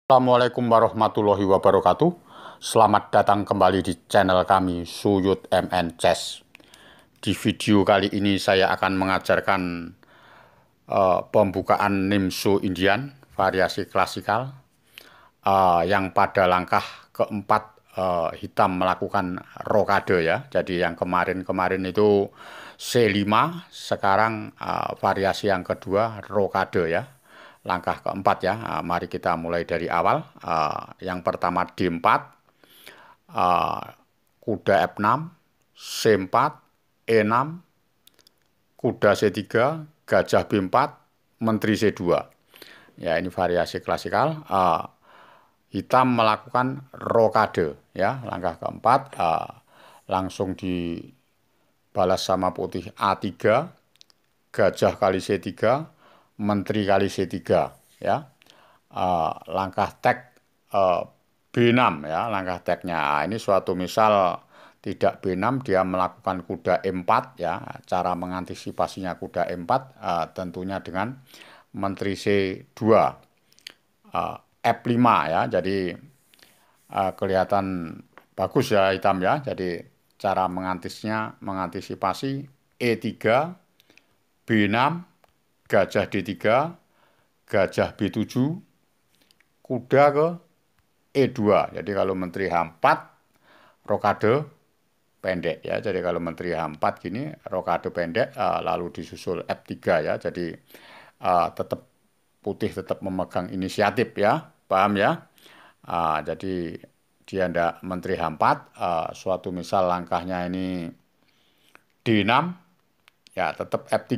Assalamualaikum warahmatullahi wabarakatuh. Selamat datang kembali di channel kami Suyut MN Chess. Di video kali ini saya akan mengajarkan pembukaan Nimsu Indian variasi klasikal yang pada langkah keempat hitam melakukan rokade ya. Jadi yang kemarin itu C5, sekarang variasi yang kedua rokade ya. Langkah keempat ya. Mari kita mulai dari awal. Yang pertama D4, kuda F6, C4, E6, kuda C3, gajah B4, menteri C2. Ya, ini variasi klasikal. Hitam melakukan rokade ya. Langkah keempat langsung dibalas sama putih A3, gajah kali C3, menteri kali C3 ya. Langkah tek B6 ya, langkah teknya. Ini suatu misal tidak B6, dia melakukan kuda E4 ya. Cara mengantisipasinya kuda E4 tentunya dengan menteri C2, F5 ya. Jadi kelihatan bagus ya hitam ya. Jadi cara mengantisipasi E3, B6, gajah D3, gajah B7, kuda ke E2. Jadi kalau menteri H4, rokade pendek ya. Jadi kalau menteri H4 gini, rokade pendek, lalu disusul F3 ya. Jadi tetap putih tetap memegang inisiatif ya. Paham ya? Jadi dia ndak menteri H4, suatu misal langkahnya ini D6, ya tetap F3.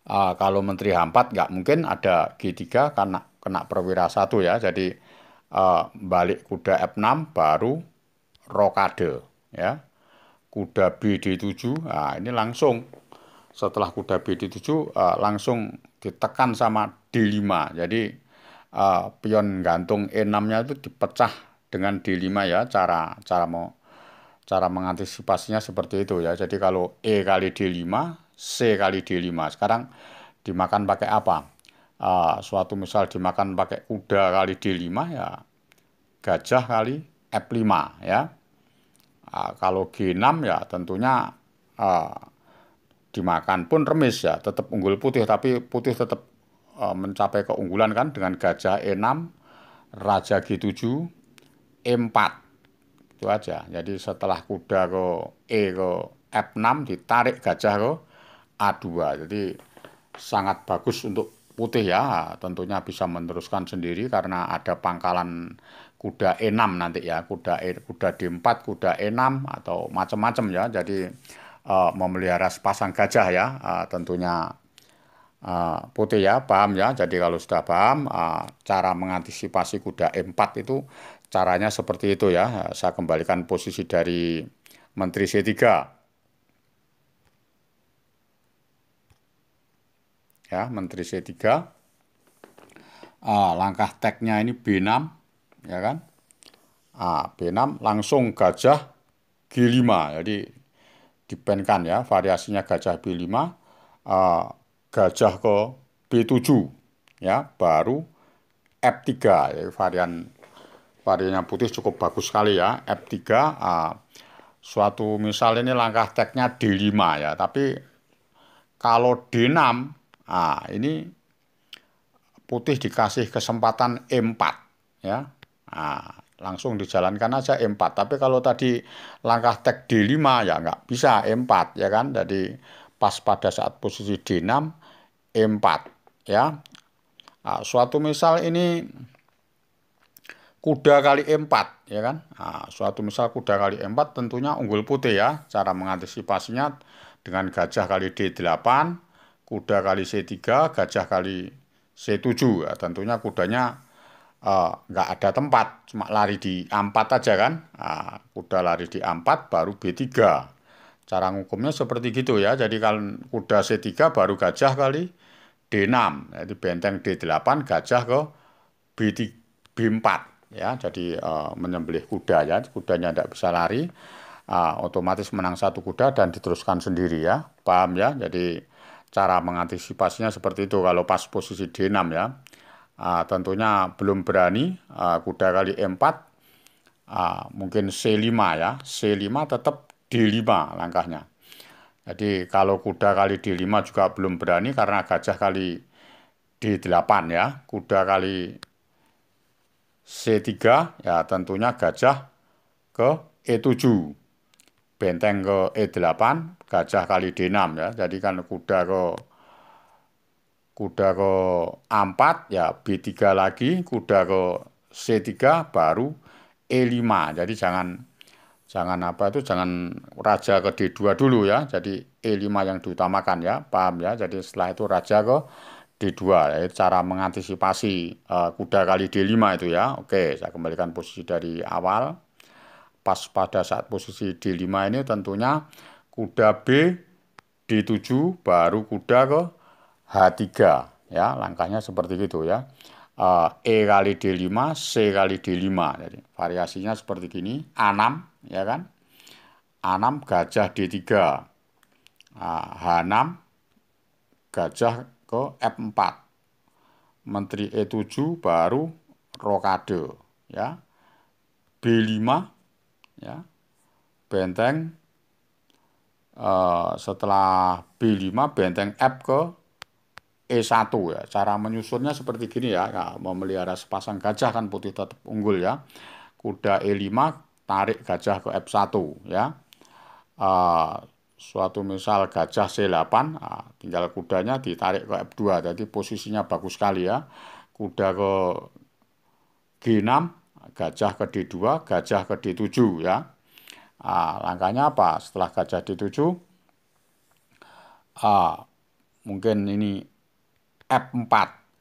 Kalau menteri H4 nggak mungkin ada G3 karena kena perwira 1 ya. Jadi balik kuda F6 baru rokade ya. Kuda BD7, ini langsung setelah kuda BD7 langsung ditekan sama D5. Jadi pion gantung E6-nya itu dipecah dengan D5 ya. Cara mengantisipasinya seperti itu ya. Jadi kalau E kali D5, C kali D5. Sekarang dimakan pakai apa? Suatu misal dimakan pakai kuda kali D5 ya, gajah kali F5 ya. Kalau G6 ya tentunya dimakan pun remis ya, tetap unggul putih, tapi putih tetap mencapai keunggulan kan dengan gajah E6, raja G7, E4. Itu aja. Jadi setelah kuda ke E ke F6 ditarik gajah ke A2. Jadi sangat bagus untuk putih ya. Tentunya bisa meneruskan sendiri karena ada pangkalan kuda E6 nanti ya. Kuda D4, kuda E6 atau macam-macam ya. Jadi memelihara sepasang gajah ya. Tentunya putih ya, paham ya. Jadi kalau sudah paham cara mengantisipasi kuda E4 itu caranya seperti itu ya. Saya kembalikan posisi dari menteri C3 ya, menteri C3. Langkah teknya ini B6 ya kan. B6 langsung gajah G5. Jadi dipenkan ya, variasinya gajah B5, gajah ke B7 ya, baru F3 ya, variannya putih cukup bagus sekali ya. F3 suatu misal ini langkah teknya D5 ya, tapi kalau D6 ini putih dikasih kesempatan E4 ya. Langsung dijalankan aja E4. Tapi kalau tadi langkah tek D5 ya nggak bisa E4 ya kan. Jadi pas pada saat posisi D6 E4 ya. Suatu misal ini kuda kali E4 ya kan. Suatu misal kuda kali E4 tentunya unggul putih ya. Cara mengantisipasinya dengan gajah kali D8, kuda kali C3, gajah kali C7 ya. Tentunya kudanya nggak ada tempat, cuma lari di A4 aja kan. Kuda lari di A4 baru B3. Cara ngukumnya seperti gitu ya. Jadi kalau kuda C3 baru gajah kali D6. Jadi benteng D8, gajah ke B4 ya. Jadi menyembelih kuda ya. Kudanya tidak bisa lari. Otomatis menang satu kuda dan diteruskan sendiri ya. Paham ya? Jadi cara mengantisipasinya seperti itu kalau pas posisi D6 ya. Tentunya belum berani, kuda kali E4, mungkin C5 ya, C5 tetap D5 langkahnya. Jadi kalau kuda kali D5 juga belum berani karena gajah kali D8 ya, kuda kali C3 ya tentunya gajah ke E7, benteng ke E8, gajah kali D6 ya. Jadi kan kuda ke A4 ya B3 lagi, kuda ke C3 baru E5. Jadi jangan jangan apa itu jangan raja ke D2 dulu ya. Jadi E5 yang diutamakan ya, paham ya. Jadi setelah itu raja ke D2 ya, cara mengantisipasi kuda kali D5 itu ya. Oke, saya kembalikan posisi dari awal. Pas pada saat posisi D5 ini tentunya kuda B D7 baru kuda ke H3 ya, langkahnya seperti itu ya. E kali D5, C kali D5. Jadi variasinya seperti gini, A6 ya kan. A6 gajah D3. H6 gajah ke F4. Menteri E7 baru rokade ya. B5 ya. Benteng setelah B5 benteng F ke E1 ya. Cara menyusunnya seperti gini ya. Nah, memelihara sepasang gajah kan putih tetap unggul ya. Kuda E5 tarik gajah ke F1 ya. Suatu misal gajah C8, tinggal kudanya ditarik ke F2. Jadi posisinya bagus sekali ya. Kuda ke G6, gajah ke D2, gajah ke D7 ya. Langkahnya apa? Setelah gajah D7, mungkin ini F4.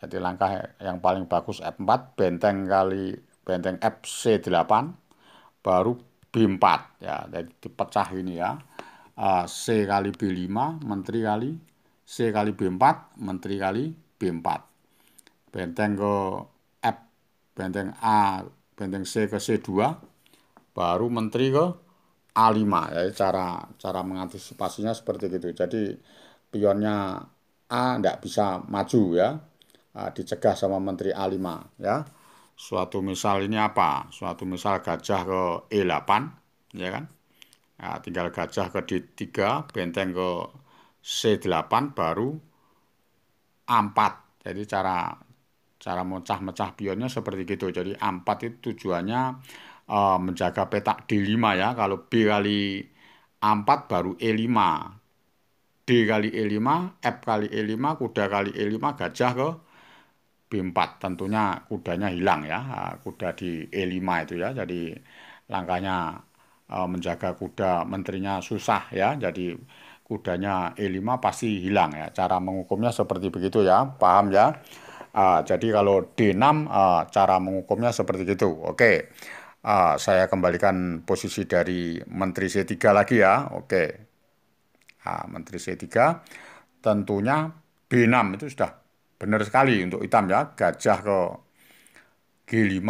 Jadi langkah yang paling bagus F4, benteng FC8, baru B4 ya. Jadi dipecah ini ya. C kali B5, menteri kali C kali B4, menteri kali B4. Benteng ke F, benteng A, benteng C ke C2, baru menteri ke A5. Jadi cara mengantisipasinya seperti itu. Jadi pionnya A tidak bisa maju ya, dicegah sama menteri A5 ya. Suatu misal ini apa? Suatu misal gajah ke E8 ya kan. Ya, tinggal gajah ke D3, benteng ke C8 baru A4. Jadi cara mecah-mecah pionnya seperti gitu. Jadi A4 itu tujuannya menjaga petak D5 ya. Kalau B kali A4 baru E5. D kali E5, F kali E5, kuda kali E5, gajah ke B4. Tentunya kudanya hilang ya. Kuda di E5 itu ya. Jadi langkahnya menjaga kuda menterinya susah ya. Jadi kudanya E5 pasti hilang ya. Cara mengukumnya seperti begitu ya. Paham ya? Jadi kalau D6 cara mengukumnya seperti itu. Oke. Saya kembalikan posisi dari menteri C3 lagi ya. Oke. Menteri C3 tentunya B6 itu sudah benar sekali untuk hitam ya. Gajah ke G5,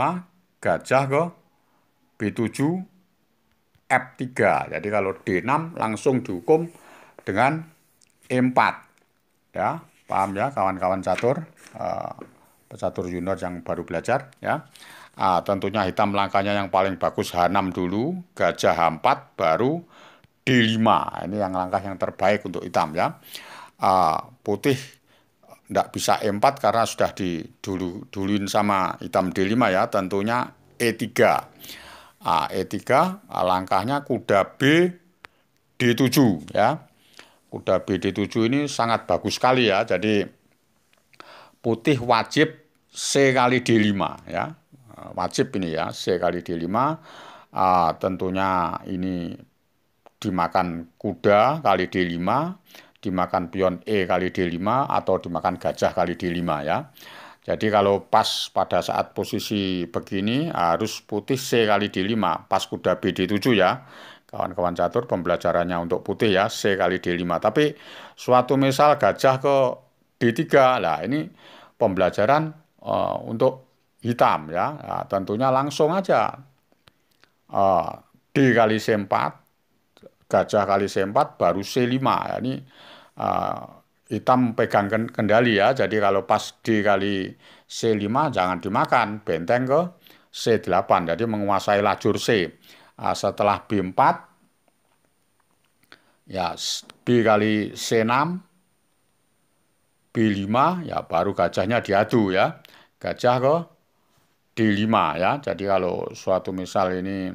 gajah ke B7, F3. Jadi kalau D6 langsung dihukum dengan E4 ya. Paham ya kawan-kawan catur, pecatur junior yang baru belajar ya. Tentunya hitam langkahnya yang paling bagus H6 dulu, gajah H4 baru D5. Ini yang langkah yang terbaik untuk hitam ya. Putih tidak bisa E4 karena sudah diduluin sama hitam D5 ya. Tentunya E3. E3 langkahnya kuda B D7 ya. Kuda B D7 ini sangat bagus sekali ya. Jadi putih wajib C kali D5 ya. Wajib ini ya C kali D5. Tentunya ini dimakan kuda kali D5, dimakan pion E kali D5, atau dimakan gajah kali D5 ya. Jadi kalau pas pada saat posisi begini harus putih C kali D5, pas kuda B D7 ya. Kawan-kawan catur pembelajarannya untuk putih ya, C kali D5. Tapi suatu misal gajah ke D3, lah ini pembelajaran untuk hitam ya. Nah, tentunya langsung aja D kali C4, gajah kali C4 baru C5 ya. Ini hitam pegang kendali ya. Jadi kalau pas D kali C5 jangan dimakan, benteng ke C8. Jadi menguasai lajur C. Setelah B4 ya B kali C6, B5 ya baru gajahnya diadu ya. Gajah ke D5 ya. Jadi kalau suatu misal ini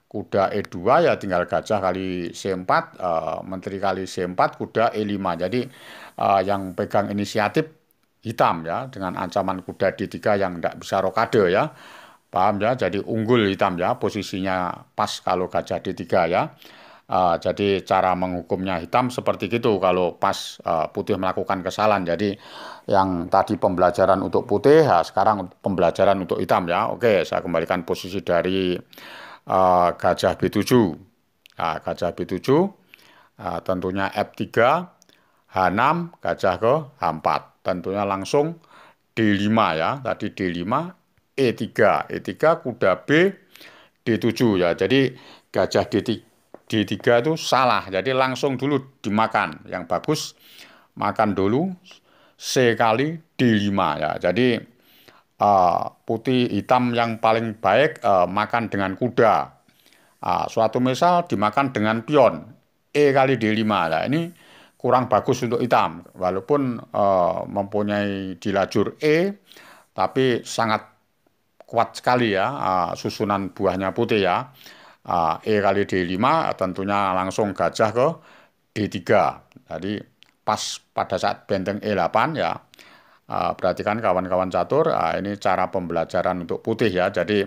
kuda E2 ya tinggal gajah kali C4, menteri kali C4, kuda E5. Jadi yang pegang inisiatif hitam ya dengan ancaman kuda D3 yang tidak bisa rokade ya. Paham ya? Jadi unggul hitam ya, posisinya pas kalau gajah D3 ya. Jadi cara menghukumnya hitam seperti itu kalau pas putih melakukan kesalahan. Jadi yang tadi pembelajaran untuk putih, sekarang pembelajaran untuk hitam ya. Oke, saya kembalikan posisi dari gajah B7. Gajah B7 tentunya F3, H6, gajah ke H4. Tentunya langsung D5 ya. Tadi D5, E3. E3 kuda B, D7 ya. Jadi gajah D3 itu salah. Jadi langsung dulu dimakan. Yang bagus makan dulu C kali D5 ya. Jadi putih hitam yang paling baik makan dengan kuda. Suatu misal dimakan dengan pion E kali D5. Nah, ini kurang bagus untuk hitam. Walaupun mempunyai di lajur E, tapi sangat kuat sekali ya susunan buahnya putih ya. E kali D5 tentunya langsung gajah ke D3. Jadi pas pada saat benteng E8 ya. Perhatikan kawan-kawan catur, ini cara pembelajaran untuk putih ya. Jadi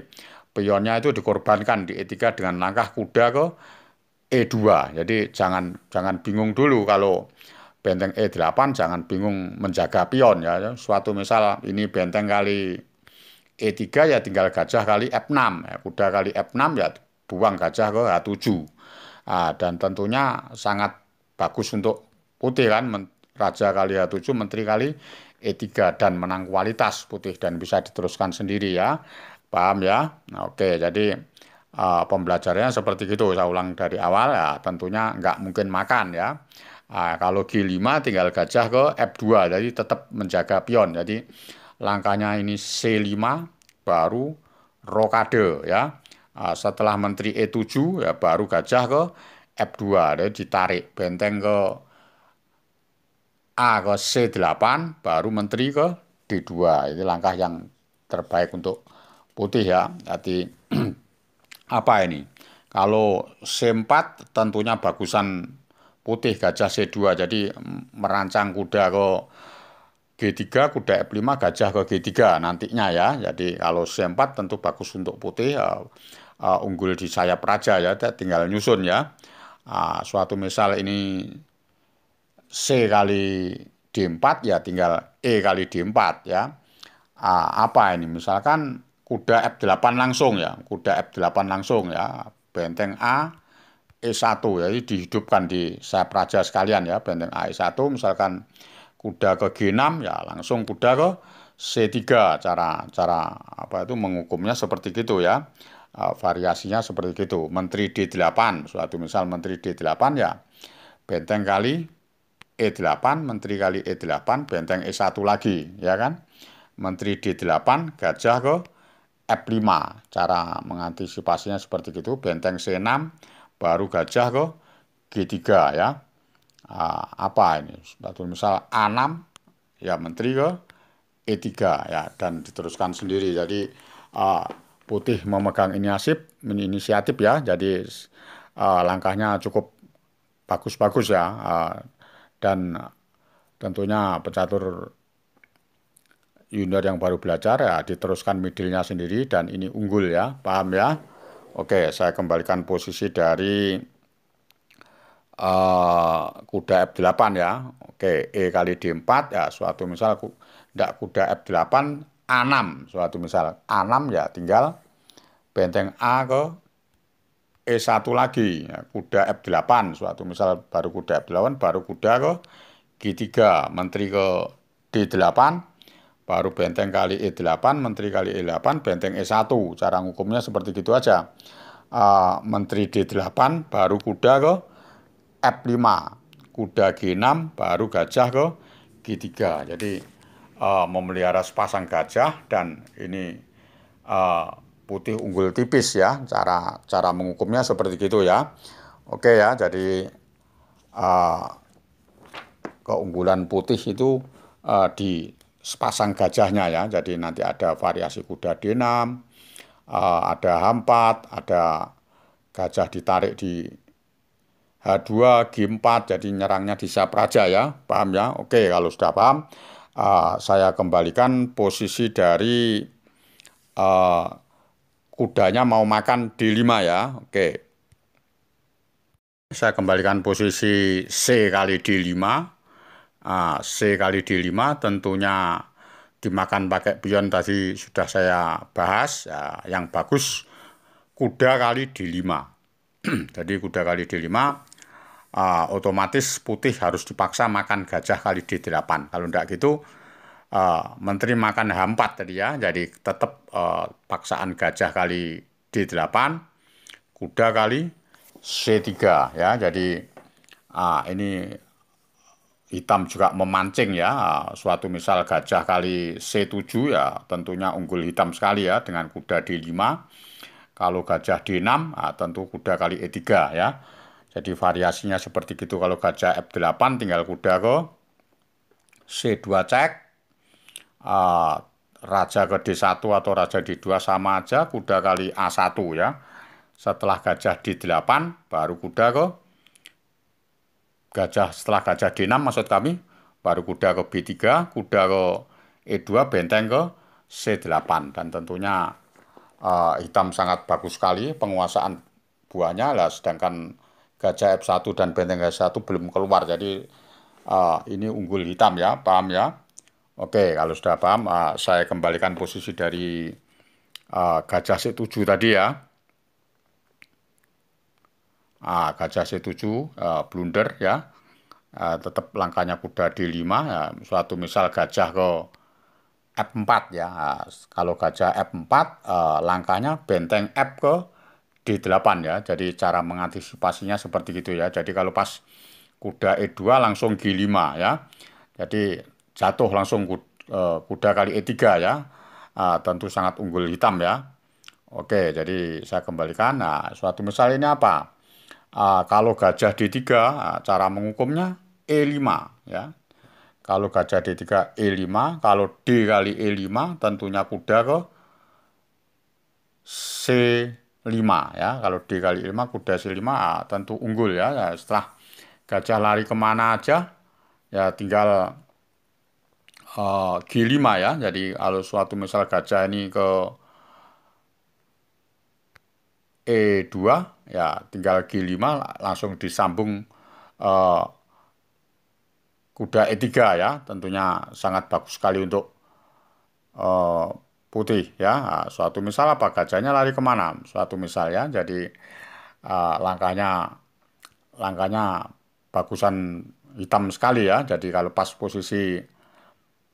pionnya itu dikorbankan di E3 dengan langkah kuda ke E2. Jadi jangan bingung dulu kalau benteng E8, jangan bingung menjaga pion ya. Suatu misal ini benteng kali E3 ya tinggal gajah kali F6 ya. Kuda kali F6 ya buang gajah ke H7. Dan tentunya sangat bagus untuk putih kan, raja kali H7, menteri kali E3 dan menang kualitas putih dan bisa diteruskan sendiri ya. Paham ya? Nah, oke, jadi pembelajarannya seperti itu. Saya ulang dari awal ya, tentunya nggak mungkin makan ya. Kalau G5 tinggal gajah ke F2, jadi tetap menjaga pion. Jadi langkahnya ini C5 baru rokade ya. Setelah menteri E7 ya baru gajah ke F2, jadi ditarik benteng ke A ke C8 baru menteri ke D2. Itu langkah yang terbaik untuk putih ya. Jadi apa ini? Kalau C4 tentunya bagusan putih gajah C2. Jadi merancang kuda ke G3, kuda F5, gajah ke G3 nantinya ya. Jadi kalau C4 tentu bagus untuk putih, unggul di sayap raja ya, tinggal nyusun ya. Suatu misal ini C kali D4 ya tinggal E kali D4 ya. Apa ini? Misalkan kuda F8 langsung ya. Kuda F8 langsung ya. Benteng A, E1 ya. Jadi dihidupkan di sayap raja sekalian ya. Benteng A, E1 misalkan kuda ke G6 ya langsung kuda ke C3. Cara apa itu menghukumnya seperti gitu ya. Variasinya seperti itu. Menteri D8. Suatu misal menteri D8 ya. Benteng kali E8, menteri kali E8, benteng E1 lagi, ya kan? Menteri D8, gajah ke F5. Cara mengantisipasinya seperti itu, benteng C6, baru gajah ke G3 ya. Apa ini? Misal A6, ya menteri ke E3 ya, dan diteruskan sendiri. Jadi putih memegang inisiatif ya, jadi langkahnya cukup bagus-bagus ya. Dan tentunya pecatur junior yang baru belajar ya diteruskan middle-nya sendiri dan ini unggul ya, paham ya? Oke, saya kembalikan posisi dari kuda F8 ya. Oke, E kali D4 ya, suatu misal kuda F8 A6, suatu misal A6 ya tinggal benteng A ke E1 lagi ya, kuda F8 suatu misal baru kuda F8 baru kuda ke G3 menteri ke D8 baru benteng kali E8 menteri kali E8 benteng E1. Cara hukumnya seperti itu aja. Menteri D8 baru kuda ke F5 kuda G6 baru gajah ke G3. Jadi memelihara sepasang gajah dan ini eh, putih unggul tipis ya. Cara mengukumnya seperti itu ya. Oke ya, jadi eh, keunggulan putih itu di sepasang gajahnya ya. Jadi nanti ada variasi kuda D6, ada H4, ada gajah ditarik di H2, G4, jadi nyerangnya di Sapraja ya, paham ya? Oke, kalau sudah paham, saya kembalikan posisi dari uh, kudanya mau makan D5 ya. Oke, saya kembalikan posisi C kali D5. C kali D5 tentunya dimakan pakai pion tadi sudah saya bahas. Ya, yang bagus kuda kali D5. Jadi kuda kali D5 otomatis putih harus dipaksa makan gajah kali D8. Kalau enggak gitu menteri makan H4 tadi ya. Jadi tetap paksaan gajah kali D8, kuda kali C3 ya. Jadi ini hitam juga memancing ya. Suatu misal gajah kali C7 ya tentunya unggul hitam sekali ya dengan kuda D5. Kalau gajah D6 tentu kuda kali E3 ya. Jadi variasinya seperti itu. Kalau gajah F8 tinggal kuda ke C2 cek. Raja ke D1 atau raja D2 sama aja. Kuda kali A1 ya. Setelah gajah D8 baru kuda ke setelah gajah D6 maksud kami. Baru kuda ke B3, kuda ke E2, benteng ke C8. Dan tentunya hitam sangat bagus sekali penguasaan buahnya lah, sedangkan gajah F1 dan benteng H1 belum keluar. Jadi ini unggul hitam ya, paham ya? Oke, kalau sudah paham, saya kembalikan posisi dari gajah C7 tadi ya. Gajah C7 blunder ya. Tetap langkahnya kuda D5 ya. Suatu misal gajah ke F4 ya. Kalau gajah F4 langkahnya benteng F ke D8 ya. Jadi cara mengantisipasinya seperti itu ya. Jadi kalau pas kuda E2 langsung G5 ya. Jadi jatuh langsung kuda kali E3 ya. Tentu sangat unggul hitam ya. Oke, jadi saya kembalikan. Nah, suatu misal ini apa? Kalau gajah D3, cara mengukumnya E5 ya. Kalau gajah D3 E5, kalau D kali E5 tentunya kuda ke C5 ya. Kalau D kali E5 kuda C5 tentu unggul ya. Setelah gajah lari kemana aja ya tinggal G5 ya. Jadi kalau suatu misal gajah ini ke E2 ya tinggal G5 langsung disambung uh, kuda E3 ya. Tentunya sangat bagus sekali untuk putih ya. Suatu misal apa gajahnya lari kemana? Suatu misal ya. Jadi langkahnya bagusan hitam sekali ya. Jadi kalau pas posisi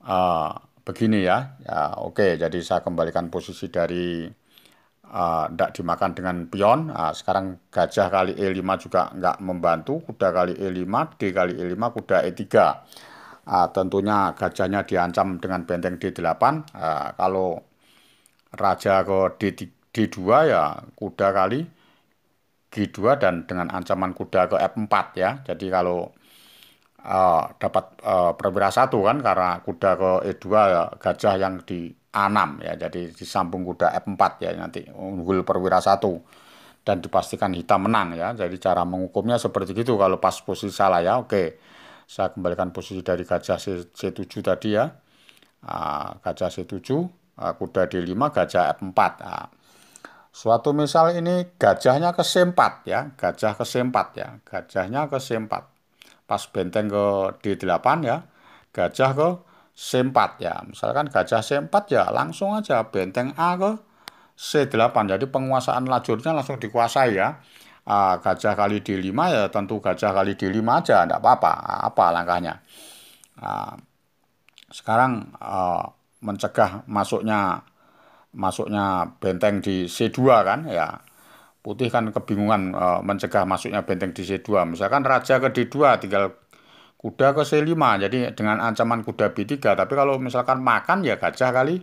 uh, begini ya, ya oke. Jadi saya kembalikan posisi dari tidak dimakan dengan pion. Sekarang gajah kali E5 juga nggak membantu. Kuda kali E5, D kali E5, kuda E3. Tentunya gajahnya diancam dengan benteng D8. Kalau raja ke D2 ya kuda kali G2 dan dengan ancaman kuda ke F4 ya. Jadi kalau dapat perwira 1 kan karena kuda ke E2 ya, gajah yang di A6 ya. Jadi disambung kuda F4 ya nanti unggul perwira 1 dan dipastikan hitam menang ya. Jadi cara mengukumnya seperti itu kalau pas posisi salah ya. Oke. Saya kembalikan posisi dari gajah C7 tadi ya. Gajah C7, kuda D5, gajah F4. Suatu misal ini gajahnya ke C4 ya. Gajah ke C4 ya. Gajahnya ke C4. Pas benteng ke D8 ya. Gajah ke C4 ya. Misalkan gajah C4 ya langsung aja benteng A ke C8. Jadi penguasaan lajurnya langsung dikuasai ya. Gajah kali D5 ya tentu gajah kali D5 aja, enggak apa-apa. Apa langkahnya? Sekarang mencegah masuknya benteng di C2 kan ya. Putih kan kebingungan mencegah masuknya benteng di C2. Misalkan raja ke D2 tinggal kuda ke C5. Jadi dengan ancaman kuda B3. Tapi kalau misalkan makan ya gajah kali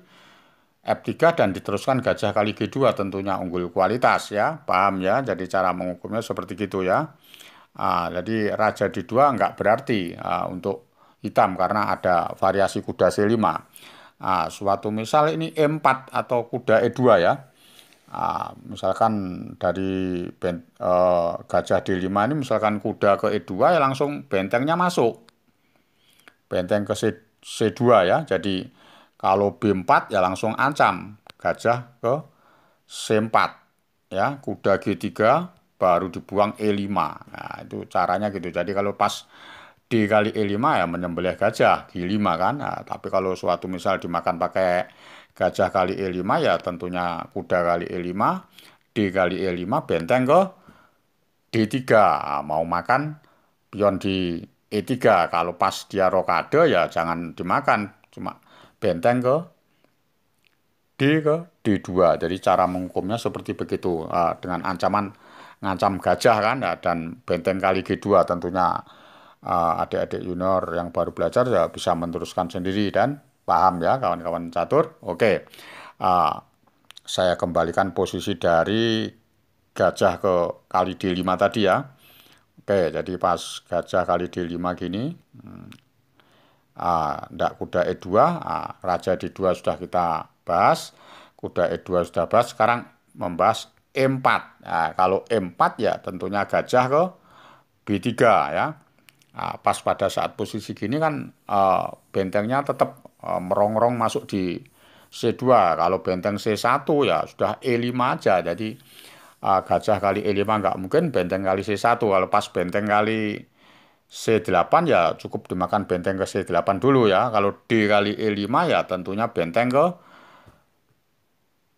F3 dan diteruskan gajah kali G2, tentunya unggul kualitas ya. Paham ya? Jadi cara mengukurnya seperti gitu ya. Jadi raja D2 nggak berarti untuk hitam karena ada variasi kuda C5. Suatu misal ini E4 atau kuda E2 ya. Misalkan dari gajah D5 ini misalkan kuda ke E2 ya langsung bentengnya masuk. Benteng ke C2 ya. Jadi kalau B4 ya langsung ancam gajah ke C4 ya. Kuda G3 baru dibuang E5. Nah, itu caranya gitu. Jadi kalau pas D kali E5 ya menyembelih gajah G5 kan. Nah, tapi kalau suatu misal dimakan pakai gajah kali E5 ya tentunya kuda kali E5, D kali E5 benteng ke D3. Mau makan pion di E3. Kalau pas dia rokade ya jangan dimakan, cuma benteng ke D ke D2. Jadi cara menghukumnya seperti begitu. Dengan ancaman ngancam gajah kan ya, dan benteng kali G2 tentunya adik-adik junior yang baru belajar ya bisa meneruskan sendiri dan paham ya kawan-kawan catur. Oke, saya kembalikan posisi dari gajah ke kali D5 tadi ya. Oke, jadi pas gajah kali D5 gini, ndak kuda E2, raja D2 sudah kita bahas, kuda E2 sudah bahas, sekarang membahas E4. Kalau E4 ya tentunya gajah ke B3 ya. Pas pada saat posisi gini kan bentengnya tetap merongrong masuk di C2. Kalau benteng C1 ya sudah E5 aja. Jadi gajah kali E5 nggak mungkin, benteng kali C1. Kalau pas benteng kali C8 ya cukup dimakan benteng ke C8 dulu ya. Kalau D kali E5 ya tentunya benteng ke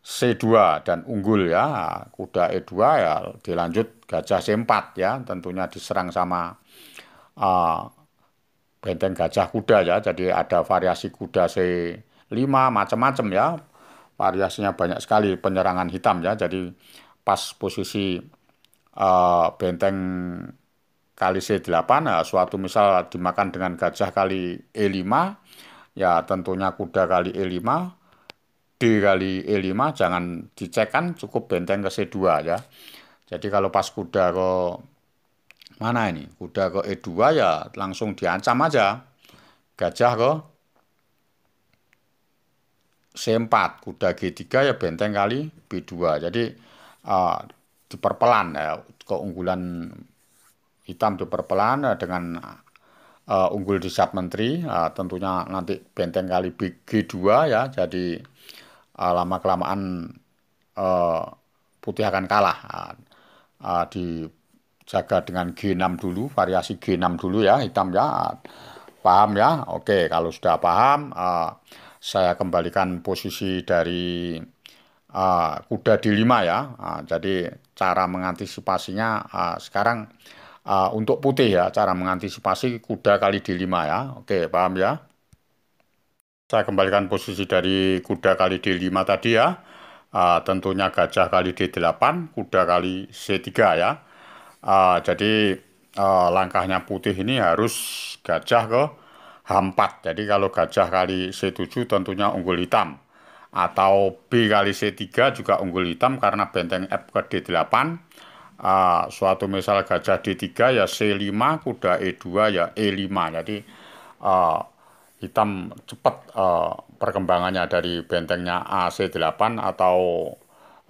C2 dan unggul ya. Kuda E2 ya dilanjut gajah C4 ya. Tentunya diserang sama benteng gajah kuda ya. Jadi ada variasi kuda C5 macam-macam ya. Variasinya banyak sekali penyerangan hitam ya. Jadi pas posisi benteng kali C8 suatu misal dimakan dengan gajah kali E5 ya tentunya kuda kali E5, D kali E5 jangan dicek kan cukup benteng ke C2 ya. Jadi kalau pas kuda ke mana ini? Kuda ke E2 ya langsung diancam aja. Gajah ke C4, kuda G3 ya benteng kali B2. Jadi diperpelan ya, keunggulan hitam diperpelan dengan unggul di sub menteri. Tentunya nanti benteng kali G2 ya. Jadi lama-kelamaan putih akan kalah. Dijaga dengan G6 dulu, variasi G6 dulu ya, hitam ya. Paham ya? Oke, kalau sudah paham, saya kembalikan posisi dari kuda D5 ya. Jadi cara mengantisipasinya sekarang untuk putih ya, cara mengantisipasi kuda kali D5 ya. Oke, paham ya? Saya kembalikan posisi dari kuda kali D5 tadi ya. Tentunya gajah kali D8, kuda kali C3 ya. Jadi langkahnya putih ini harus gajah ke H4. Jadi kalau gajah kali C7 tentunya unggul hitam. Atau B kali C3 juga unggul hitam karena benteng F ke D8. Suatu misal gajah D3 ya C5, kuda E2 ya E5. Jadi hitam cepat perkembangannya dari bentengnya A C8 atau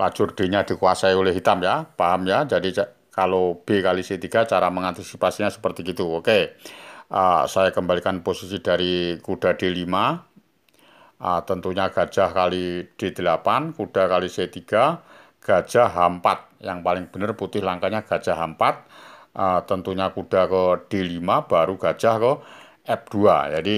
lajur D-nya dikuasai oleh hitam ya. Paham ya? Jadi kalau B kali C3 cara mengantisipasinya seperti itu. Oke. Saya kembalikan posisi dari kuda D5. Tentunya gajah kali D8, kuda kali C3, gajah H4. Yang paling benar putih langkahnya gajah H4. Tentunya kuda ke D5, baru gajah ke F2. Jadi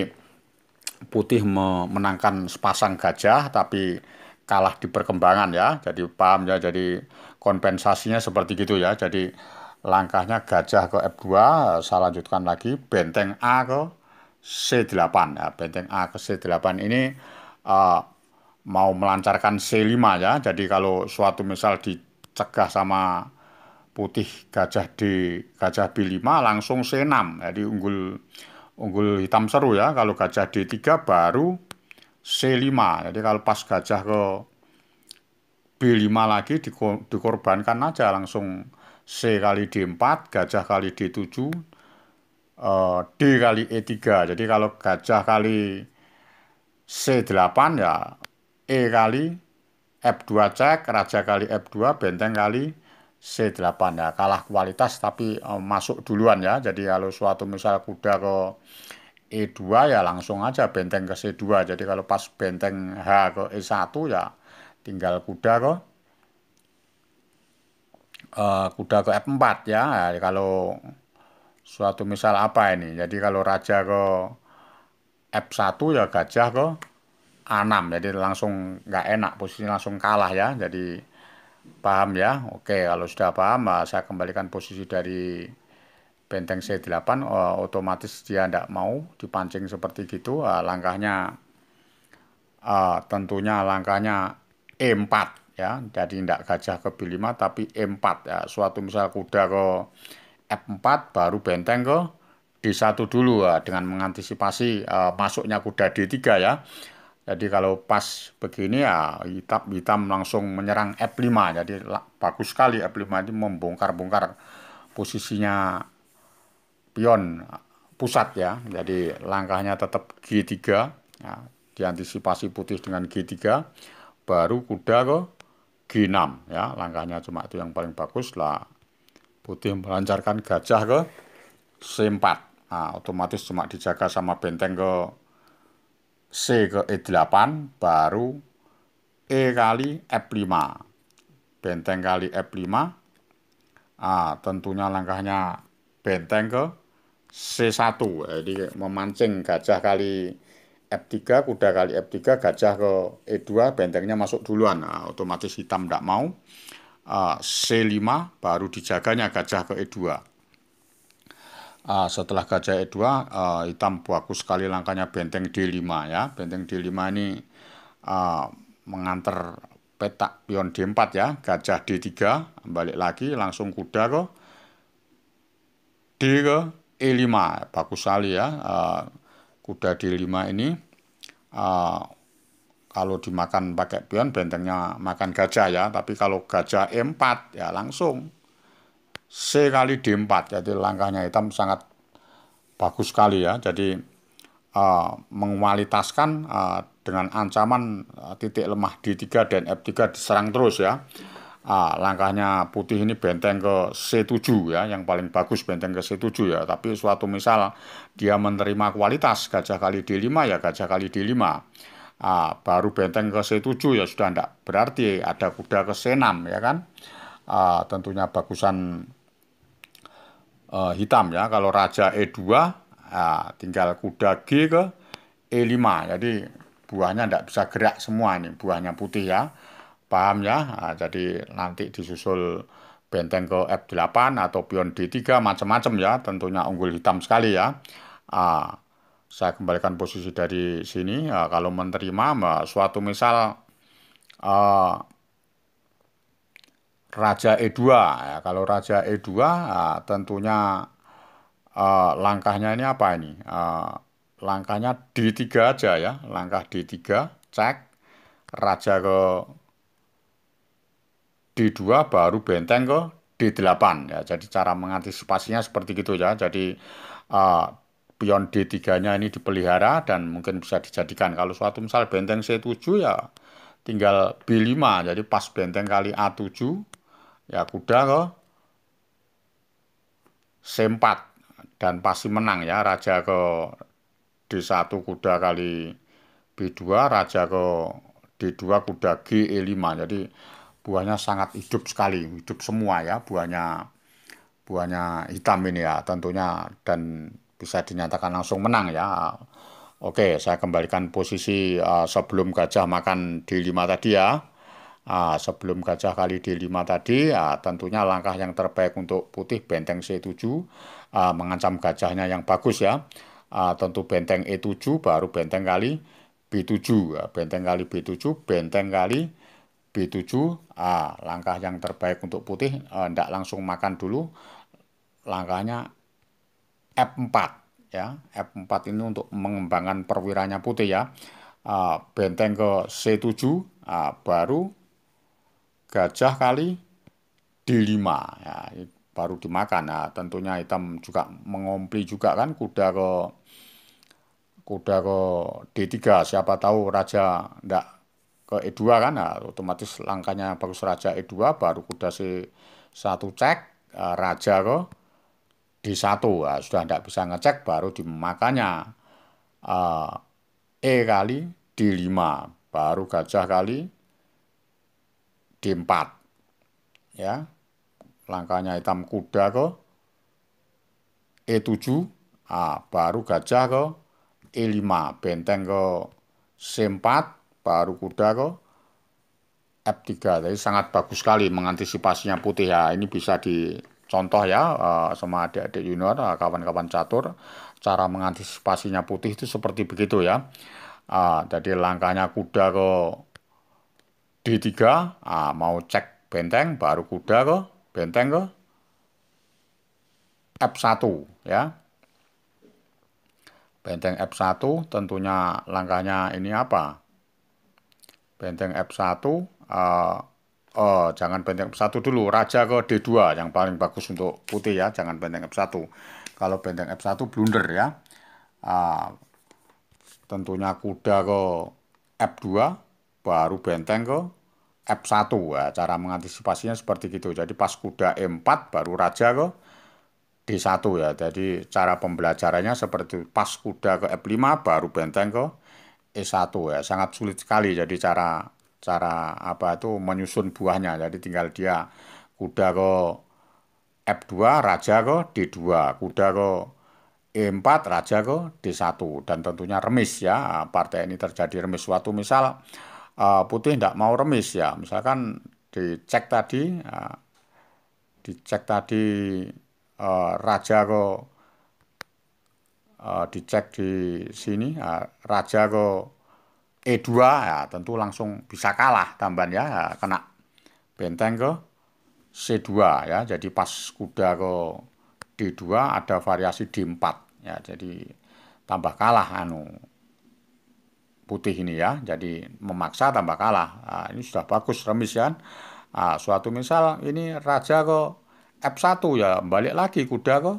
putih memenangkan sepasang gajah, tapi kalah di perkembangan ya. Jadi paham ya, jadi kompensasinya seperti gitu ya. Jadi langkahnya gajah ke F2, saya lanjutkan lagi benteng A ke C8 ya. Benteng A ke C8 ini mau melancarkan C5 ya. Jadi kalau suatu misal dicegah sama putih gajah B5 langsung C6. Jadi unggul hitam seru ya. Kalau gajah D3 baru C5. Jadi kalau pas gajah ke B5 lagi dikorbankan aja langsung C kali D4, gajah kali D7, D kali E3. Jadi kalau gajah kali C8 ya E kali F2 cek, raja kali F2, benteng kali C8 ya. Kalah kualitas tapi masuk duluan ya. Jadi kalau suatu misal kuda ke E2 ya langsung aja benteng ke C2. Jadi kalau pas benteng H ke E1 ya tinggal kuda ke F4 ya. Nah, kalau suatu misal apa ini? Jadi kalau raja ke F1 ya gajah ke A6. Jadi langsung nggak enak, posisi langsung kalah ya. Jadi paham ya? Oke, kalau sudah paham, saya kembalikan posisi dari benteng C8. Otomatis dia tidak mau dipancing seperti gitu. Langkahnya tentunya langkahnya E4 ya. Jadi tidak gajah ke B5 tapi E4 ya. Suatu misal kuda ke F4 baru benteng ke D1 dulu ya, dengan mengantisipasi masuknya kuda D3 ya. Jadi kalau pas begini ya hitam langsung menyerang F5. Jadi bagus sekali F5 ini membongkar-bongkar posisinya pion pusat ya. Jadi langkahnya tetap G3 ya, diantisipasi putih dengan G3 baru kuda ke G6 ya. Langkahnya cuma itu yang paling bagus lah. Putih melancarkan gajah ke C4. Nah, otomatis cuma dijaga sama benteng ke C ke E8 baru E kali F5. Benteng kali F5. Tentunya langkahnya benteng ke C1. Jadi memancing gajah kali F3, kuda kali F3, gajah ke E2, bentengnya masuk duluan. Otomatis hitam tidak mau. C5 baru dijaganya gajah ke E2. Setelah gajah E2, hitam bagus sekali langkahnya benteng D5 ya. Benteng D5 ini mengantar petak pion D4 ya. Gajah D3, balik lagi langsung kuda ke D ke E5. Bagus sekali ya. Kuda D5 ini kalau dimakan pakai pion bentengnya makan gajah ya. Tapi kalau gajah E4 ya langsung C kali D4. Jadi langkahnya hitam sangat bagus sekali ya. Jadi mengualitaskan dengan ancaman titik lemah D3 dan F3 diserang terus ya. Langkahnya putih ini benteng ke C7 ya, yang paling bagus benteng ke C7 ya. Tapi suatu misal dia menerima kualitas gajah kali D5 ya gajah kali D5. Baru benteng ke C7 ya sudah enggak. Berarti ada kuda ke C6 ya kan. Tentunya bagusan hitam ya. Kalau raja E2 tinggal kuda G ke E5. Jadi buahnya tidak bisa gerak semua ini. Buahnya putih ya. Paham ya? Jadi nanti disusul benteng ke F8 atau pion D3 macam-macam ya. Tentunya unggul hitam sekali ya. Saya kembalikan posisi dari sini. Kalau menerima suatu misal raja E2 ya. Kalau raja E2 tentunya langkahnya ini apa ini? Langkahnya D3 aja ya. Langkah D3 cek raja ke D2 baru benteng ke D8 ya. Jadi cara mengantisipasinya seperti gitu ya. Jadi pion D3-nya ini dipelihara dan mungkin bisa dijadikan kalau suatu misal benteng C7 ya tinggal B5. Jadi pas benteng kali A7 ya kuda ke C4 dan pasti menang ya. Raja ke D1 kuda kali B2, raja ke D2 kuda G E5. Jadi buahnya sangat hidup sekali, hidup semua ya buahnya hitam ini ya tentunya dan bisa dinyatakan langsung menang ya. Oke, saya kembalikan posisi sebelum gajah makan D5 tadi ya. Sebelum gajah kali D5 tadi, tentunya langkah yang terbaik untuk putih benteng C7, mengancam gajahnya yang bagus ya. Tentu benteng E7 baru benteng kali B7, benteng kali B7, benteng kali B7, langkah yang terbaik untuk putih, tidak langsung makan dulu, langkahnya F4. ya. F4 ini untuk mengembangkan perwiranya putih ya. Benteng ke C7, baru gajah kali D5 ya, baru dimakan. Nah, tentunya hitam juga mengompli juga kan, kuda ke D3, siapa tahu raja ndak ke E2 kan, nah, otomatis langkahnya bagus raja E2 baru kuda C1 cek, raja ke D1, nah, sudah ndak bisa ngecek baru dimakannya uh, E kali D5 baru gajah kali D4 ya, langkahnya hitam kuda ke E7, baru gajah ke E5, benteng ke C4, baru kuda ke F3. Jadi sangat bagus sekali mengantisipasinya putih ya. Ini bisa dicontoh ya, sama adik-adik junior, kawan-kawan catur. Cara mengantisipasinya putih itu seperti begitu ya. Jadi langkahnya kuda ke D3, mau cek benteng, baru kuda ke benteng ke F1 ya. Benteng F1 tentunya langkahnya ini apa? Benteng F1, jangan benteng F1 dulu, raja ke D2 yang paling bagus untuk putih ya, jangan benteng F1. Kalau benteng F1 blunder ya. Tentunya kuda ke F2, baru benteng ke F1 ya. Cara mengantisipasinya seperti itu. Jadi pas kuda E4 baru raja ke D1 ya. Jadi cara pembelajarannya seperti itu. Pas kuda ke F5 baru benteng ke E1 ya. Sangat sulit sekali jadi cara cara apa itu menyusun buahnya. Jadi tinggal dia kuda ke F2, raja ke D2, kuda ke E4, raja ke D1, dan tentunya remis ya. Partai ini terjadi remis. Suatu misal putih tidak mau remis ya. Misalkan dicek tadi, raja ke dicek di sini, raja ke E2 ya, tentu langsung bisa kalah tambahan ya, kena benteng ke C2 ya. Jadi pas kuda ke D2 ada variasi D4 ya. Jadi tambah kalah putih ini ya. Jadi memaksa tambah kalah. Ini sudah bagus remis ya. Suatu misal ini raja ke F1 ya, balik lagi kuda ke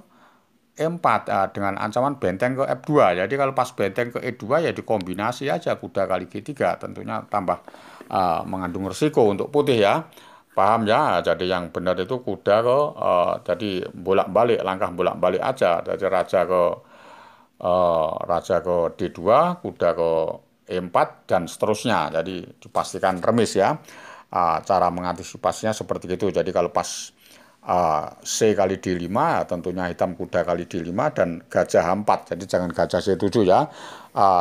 E4 dengan ancaman benteng ke F2. Jadi kalau pas benteng ke E2 ya dikombinasi aja kuda kali G3, tentunya tambah mengandung risiko untuk putih ya. Paham ya? Jadi yang benar itu kuda ke jadi bolak-balik, langkah bolak-balik aja. Jadi raja ke D2, kuda ke E4 dan seterusnya. Jadi dipastikan remis ya. Cara mengantisipasinya seperti itu. Jadi kalau pas C kali D5 tentunya hitam kuda kali D5 dan gajah H4. Jadi jangan gajah C7 ya.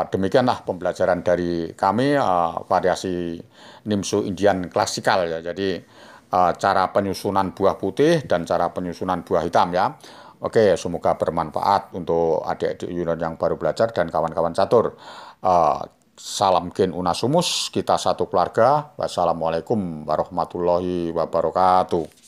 Demikianlah pembelajaran dari kami, variasi Nimsu Indian klasikal ya. Jadi cara penyusunan buah putih dan cara penyusunan buah hitam ya. Oke, semoga bermanfaat untuk adik-adik junior yang baru belajar dan kawan-kawan catur. Salam Gen Unasumus, kita satu keluarga. Wassalamualaikum warahmatullahi wabarakatuh.